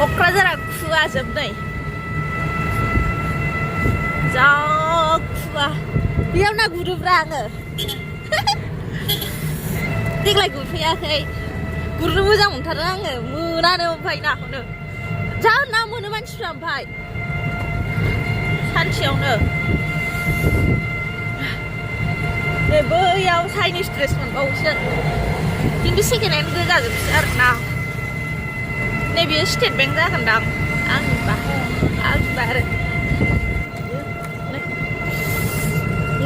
क'क्राझारा खुवाजोब नै जा खुवा बेयाव ना गुरोब्रा आङो देग्लाय गुरफैयाखै गुरनो मोजां मोनथारो आङो मोनानो ओमफ्राय नाखौनो जा ना मोनो मानसिफ्रा ओमफ्राय सानसेयावनो नै बैयाव चाइनिस ड्रेस मोनबावोसो खिन्थु सेकेन्ड हेन्ड गोजाजोबसो आरो ना नैबेयो स्टेट बेंक जागोनदां आंनिबा आरो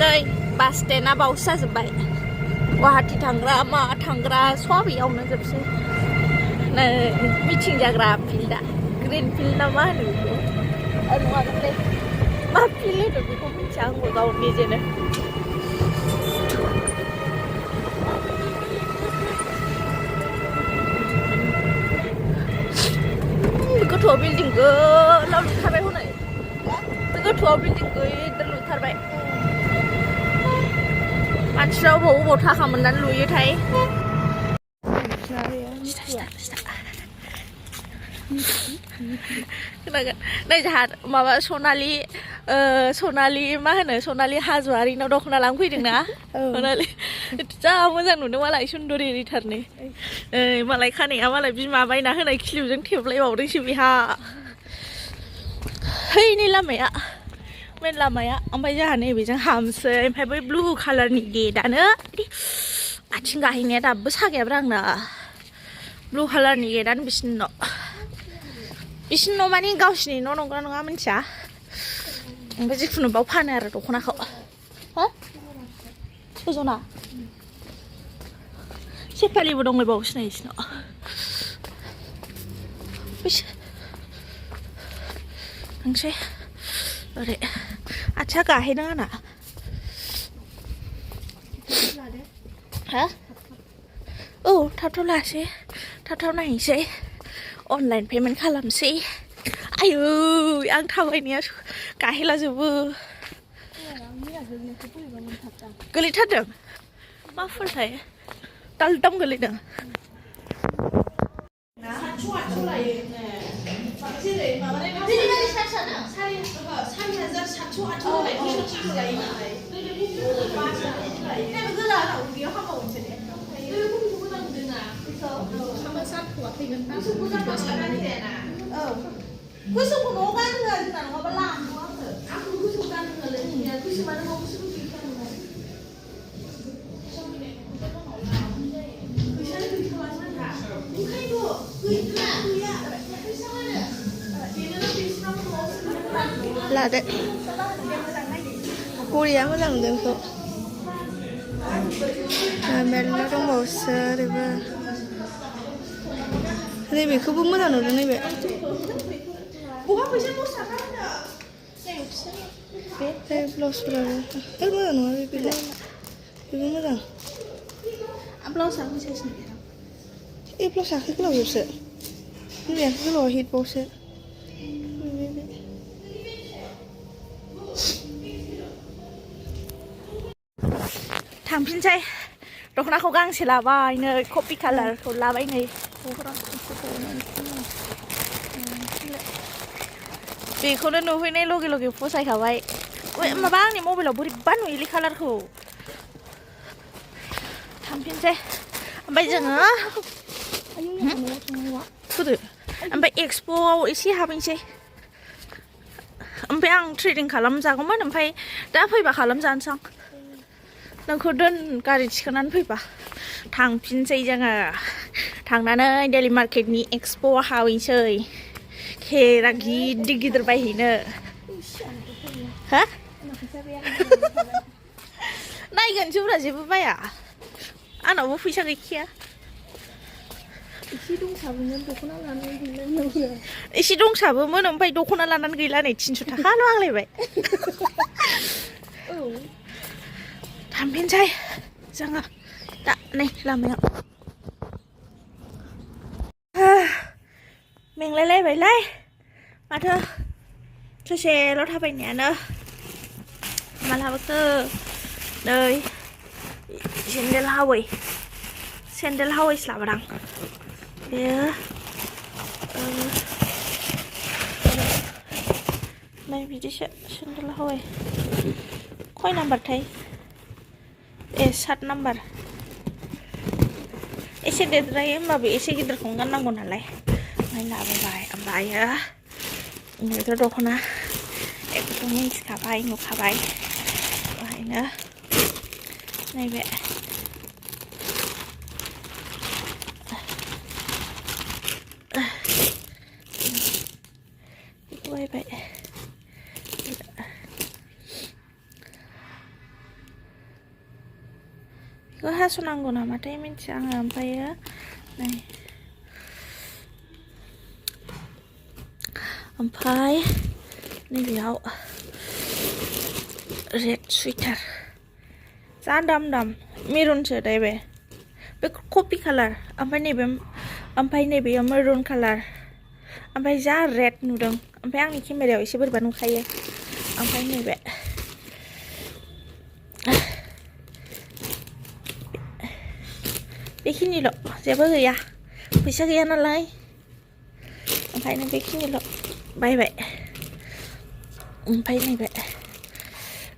नै बास स्टेन्डआ बावसो जाजोब्बाय गुवाहाटि थांग्रा मा थांग्रा सबायावनो जोबसै नै मिटिं जाग्रा फिल्डआ ग्रिन फिल्ड ना मा होनो बेखौ नङामोनलै मा फिल्ड होनो बेखौ मिथिया आंबो गाव निजेनो गोथौआव बिल्डिं गोलाव लुथारबाय हनै गोथौआव बिल्डिं गिदिर लुथारबाय मानसिफ्रा अबाव थाखा मोननानै लुयोथाय खोनागोन नै जोंहा माबा सनालि मा होनो सनालि हाज'वारिनाव दख'ना लांफैदोंना सनालि जा मोजां नुदों मालाय सुन्दरि रिटारनि मालाय खानाया मालाय बिमा बायना होनाय खिलिबजों थेबलायबावदोंसो बेहा हैनि लामाया मेन लामाया ओमफ्राय जोंहा नैबेजों हामसै ओमफ्राय बै ब्लु कालारनि गेटआनो आथिं गाहैनाया दाबो सागायाब्रा आंना ब्लु कालारनि गेटआनो बिसिनि न' माने गावसिनि न' नंगौना नङा मिथिया ओमफ्राय जिखुनु बाव फानो आरो दख'नाखौ हो सजना सेफालिबो दंलायबावोसो नै बिसिनाव थांसै ओरै आथिया गाहैदों आंना हा औ थाब लासै थाब नायनोसै अनलाइन पेमेन्ट खालामसै आयौ आं थाबायनाया गाहेलाजोबो गोलैथारदों मा फुलथाय दालदाम गोलैदों गोसोमखौ न'आव गानहोआ जोंना नङाबा लांगौ आंखौ गोसोम गानहोआलै गोसोमानो न'आव गोसोम गानहोआ फैसानो गैथ'ला जोंहा ओंखायनोथ' गैया लादो गरिया मोजां नुदों बेखौ मेरला दंबावोसो ओरैबो नैबेखौबो मोजां नुदों नैबे बे ब्लाउसफोराबो मोजां नङा बेबो मोजां ब्लाउसआ फैसासिन ब्लाउस आखाइ गोलावजोबसो नैबे आखाइ गोलावा हिटबावसो थांफिनसै दख'नाखौ गांसे लाबाय नै कफि कालारखौ लाबाय नै बेखौनो नुहैनाय लगे लगे फसायखाबाय माबा आंनि मबाइलाव बोरैबा नुयोलै कालारखौ थांफिनसै ओमफ्राय जोङो फुदो ओमफ्राय एक्सप'आव एसे हाबैनोसै ओमफ्राय आं ट्रेडिं खालामजागौमोन ओमफ्राय दा फैबा खालामजानोसै आं नोंखौ गारि थिखोनानै फैबा थांफिनसै जोङो थांनानै डेलि मार्केटनि एक्सप'आव हाबैनोसै खेरा गिदिर बायहैनो हा नायगोनसो ब्रा जेबो बाया आंनावबो फैसा गैखाया एसे दंसाबोमोन दख'ना लानानै गैला एसे दंसाबोमोन ओमफ्राय दख'ना लानानै गैला नै 300 थाखाल' आंलायबाय औ थांफिनसै जोङो दा नै लामायाव मेंलायलायबायलै माथो ससेल' थाबायनायानो मालाबाखो नै सेन्देल हावैसो लाबोदां बेयो नै बिदिसो सेन्देला हय खय नाम्बारथाय ए 7 नाम्बार एसे देरद्रायो होमबाबो एसे गिदिरखौनो गाननांगौ नालाय ओमफ्राय लाबोबाय ओमफ्रायो बेथ' दख'ना बेखौथ' मिन्थिखाबाय नुखाबाय ओमफ्रायनो नैबे बेखौ बायबाय बेखौ हास'नांगौ नामाथाय मिन्थिया आङो ओमफ्रायो नै ओमफ्राय नैबेयाव रेड सुइटार जा दाम मेरुनसो दा बे कफि कालार ओमफ्राय नैबेयाव मेरुन कालार ओमफ्राय जा रेड नुदों ओमफ्राय आंनि केमेरायाव एसे बोरैबा नुखायो ओमफ्राय नैबे बेखिनिल' जेबो गैया फैसा गैया नालाय ओंखायनो बेखिनिल' बायबाय ओमफ्राय नैबे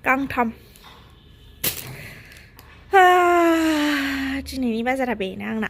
गांथाम दिनैनि बाजारा बेनो आंना